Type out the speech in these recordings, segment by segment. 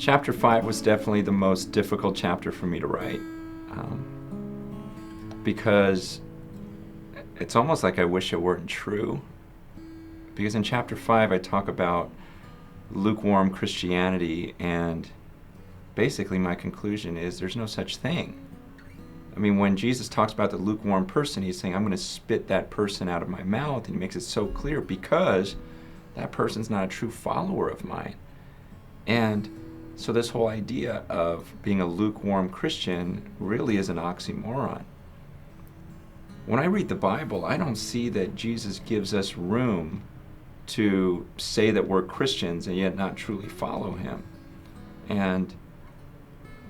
Chapter 5 was definitely the most difficult chapter for me to write, because it's almost like I wish it weren't true. Because in chapter 5 I talk about lukewarm Christianity, and basically my conclusion is there's no such thing. I mean, when Jesus talks about the lukewarm person, he's saying, I'm going to spit that person out of my mouth, and he makes it so clear because that person's not a true follower of mine. And so this whole idea of being a lukewarm Christian really is an oxymoron. When I read the Bible, I don't see that Jesus gives us room to say that we're Christians and yet not truly follow him. And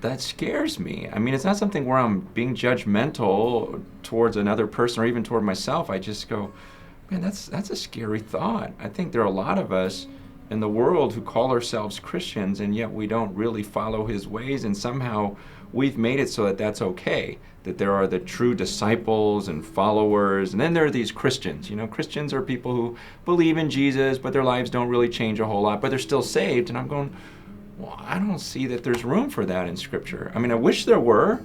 that scares me. I mean, it's not something where I'm being judgmental towards another person or even toward myself. I just go, man, that's a scary thought. I think there are a lot of us in the world who call ourselves Christians, and yet we don't really follow his ways, and somehow we've made it so that that's okay, that there are the true disciples and followers, and then there are these Christians. You know, Christians are people who believe in Jesus, but their lives don't really change a whole lot, but they're still saved. And I'm going, well, I don't see that there's room for that in Scripture. I mean, I wish there were,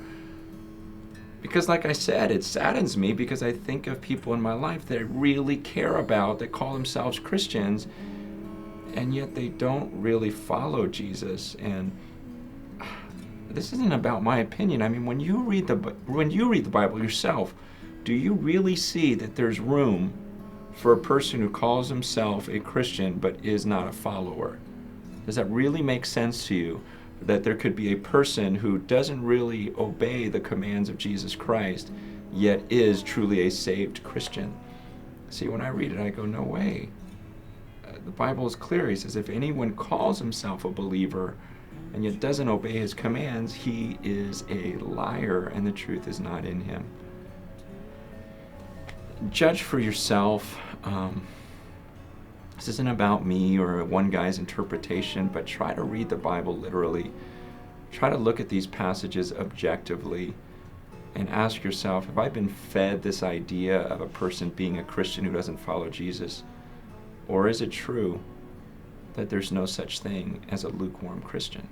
because like I said, it saddens me because I think of people in my life that I really care about, that call themselves Christians, and yet they don't really follow Jesus. And this isn't about my opinion. I mean, when you read the Bible yourself, do you really see that there's room for a person who calls himself a Christian but is not a follower? Does that really make sense to you, that there could be a person who doesn't really obey the commands of Jesus Christ, yet is truly a saved Christian? See, when I read it, I go, no way. The Bible is clear. He says, if anyone calls himself a believer and yet doesn't obey his commands, he is a liar and the truth is not in him. Judge for yourself. This isn't about me or one guy's interpretation, but try to read the Bible literally. Try to look at these passages objectively and ask yourself, have I been fed this idea of a person being a Christian who doesn't follow Jesus? Or is it true that there's no such thing as a lukewarm Christian?